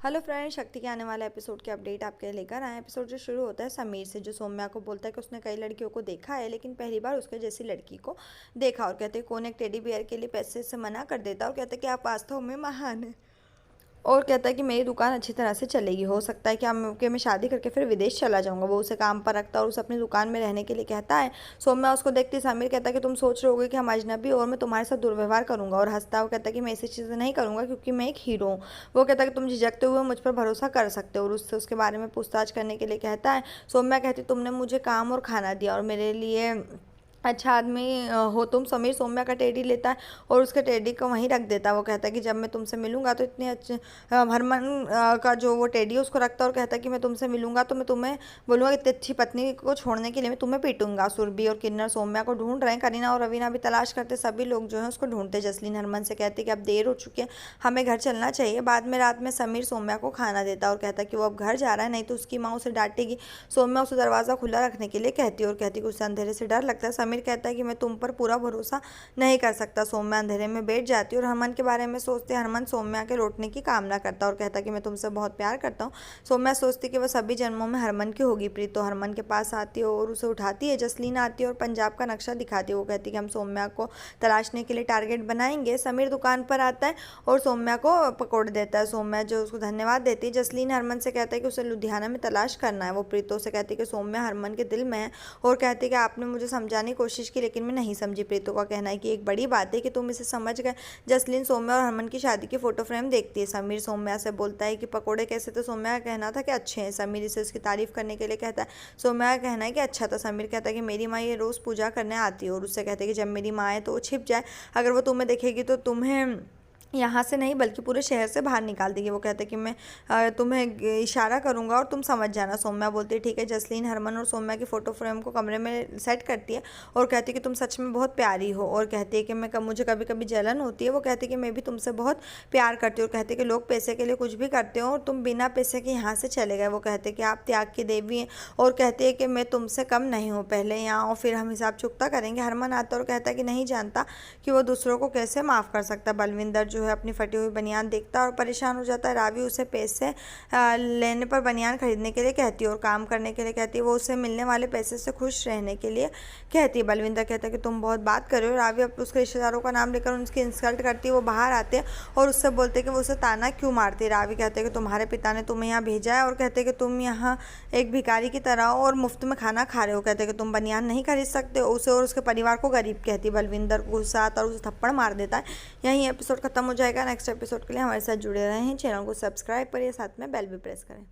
Hello friend, शक्ति के आने वाले एपिसोड के अपडेट आपके लेकर आए। एपिसोड जो शुरू होता है समीर से, जो सौम्या को बोलता है कि उसने कई लड़कियों को देखा है लेकिन पहली बार उसके जैसी लड़की को देखा, और कहते हैं कौन एक टेडी बियर के लिए पैसे से मना कर देता है और कहते हैं कि आप वास्तव में महान है। और कहता है कि मेरी दुकान अच्छी तरह से चलेगी, हो सकता है कि मैं शादी करके फिर विदेश चला जाऊंगा। वो उसे काम पर रखता है और उसे अपनी दुकान में रहने के लिए कहता है। सौम्या उसको देखती समीर कहता है कि तुम सोच रहे होगे कि हम अजनबी और मैं तुम्हारे साथ दुर्व्यवहार करूंगा, और हंसता हुआ कहता है कि मैं ऐसी चीज़ें नहीं करूंगा क्योंकि मैं एक हीरो हूँ। वो कहता है कि तुम झिझकते हुए मुझ पर भरोसा कर सकते हो, और उससे उसके बारे में पूछताछ करने के लिए कहता है। सौम्या कहती तुमने मुझे काम और खाना दिया और मेरे लिए अच्छा आदमी हो तुम। समीर सौम्या का टेडी लेता है और उसके टेडी को वहीं रख देता है। वो कहता है कि जब मैं तुमसे मिलूंगा तो इतने अच्छे हरमन का जो वो टेडी है उसको रखता है और कहता है कि मैं तुमसे मिलूंगा तो मैं तुम्हें बोलूँगा इतनी अच्छी पत्नी को छोड़ने के लिए मैं तुम्हें पीटूंगा। सुरभि और किन्नर सौम्या को ढूंढ रहे हैं, करीना और रवीना भी तलाश करते, सभी लोग जो है उसको ढूंढते। जसलीन हरमन से कहती कि अब देर हो चुकी है, हमें घर चलना चाहिए। बाद में रात में समीर सौम्या को खाना देता और कहता है कि वो अब घर जा रहा है, नहीं तो उसकी माँ उसे डांटेगी। सौम्या उसे दरवाज़ा खुला रखने के लिए कहती है और कहती कि उसे अंधेरे से डर लगता है। समीर कहता है कि मैं तुम पर पूरा भरोसा नहीं कर सकता। सौम्या अंधेरे में बैठ जाती है और हरमन के बारे में सोचते। हरमन सौम्या के लौटने की कामना करता और कहता कि मैं तुमसे बहुत प्यार करता हूँ। सौम्या सोचती कि वह सभी जन्मों में हरमन की होगी प्रीत। तो हरमन के पास आती है और उसे उठाती है। जसलीन आती है और पंजाब का नक्शा दिखाती है। वो कहती है कि हम सौम्या को तलाशने के लिए टारगेट बनाएंगे। समीर दुकान पर आता है और सौम्या को पकड़ देता है। सौम्या जो उसको धन्यवाद देती है। जसलीन हरमन से कहता है कि उसे लुधियाना में तलाश करना है। वो प्रीतो से कहती है कि सौम्या हरमन के दिल में है और कहती है कि आपने मुझे समझाने की कोशिश की लेकिन मैं नहीं समझी। प्रीतो का कहना है कि एक बड़ी बात है कि तुम इसे समझ गए। जसलीन सौम्या और हरमन की शादी की फोटो फ्रेम देखती है। समीर सौम्या से बोलता है कि पकोड़े कैसे थे। सौम्या का कहना था कि अच्छे हैं। समीर इसे उसकी तारीफ करने के लिए कहता है। सौम्या का कहना है कि अच्छा था। समीर कहता है कि मेरी माँ ये रोज़ पूजा करने आती है, और उससे कहते हैं कि जब मेरी माँ आए तो वो छिप जाए, अगर वो तुम्हें देखेगी तो तुम्हें यहाँ से नहीं बल्कि पूरे शहर से बाहर निकाल देगी। वो कहते हैं कि मैं तुम्हें इशारा करूंगा और तुम समझ जाना। सौम्या बोलती है ठीक है। जसलीन हरमन और सौम्या की फ़ोटो फ्रेम को कमरे में सेट करती है और कहती है कि तुम सच में बहुत प्यारी हो, और कहती है कि मुझे कभी कभी जलन होती है। वो कहती है कि मैं भी तुमसे बहुत प्यार करती हूँ, और कहती है कि लोग पैसे के लिए कुछ भी करते हो और तुम बिना पैसे के यहाँ से चले गए। वो कहते हैं कि आप त्याग की देवी हैं, और कहती है कि मैं तुमसे कम नहीं हूँ, पहले यहाँ आओ फिर हम हिसाब चुकता करेंगे। हरमन आता है और कहता है कि नहीं जानता कि वो दूसरों को कैसे माफ़ कर सकता है। बलविंदर जो है अपनी फटी हुई बनियान देखता है और परेशान हो जाता है। रावी उसे पैसे लेने पर बनियान खरीदने के लिए कहती है और काम करने के लिए कहती है। वो उसे मिलने वाले पैसे से खुश रहने के लिए कहती है। बलविंदर कहता है कि तुम बहुत बात कर रहे हो। रावी अब उसके रिश्तेदारों का नाम लेकर उनकी इंसल्ट करती है। वो बाहर आते हैं और उससे बोलते हैं कि वो उसे ताना क्यों मारती है। रावी कहते हैं कि तुम्हारे पिता ने तुम्हें यहाँ भेजा है, और कहते हैं कि तुम यहाँ एक भिखारी की तरह हो और मुफ्त में खाना खा रहे हो। कहते हैं कि तुम बनियान नहीं खरीद सकते। उसे और उसके परिवार को गरीब कहती है। बलविंदर गुस्सा आता और उसे थप्पड़ मार देता है। यहीं एपिसोड खत्म हो जाएगा। नेक्स्ट एपिसोड के लिए हमारे साथ जुड़े रहें, चैनल को सब्सक्राइब करिए, साथ में बेल भी प्रेस करें।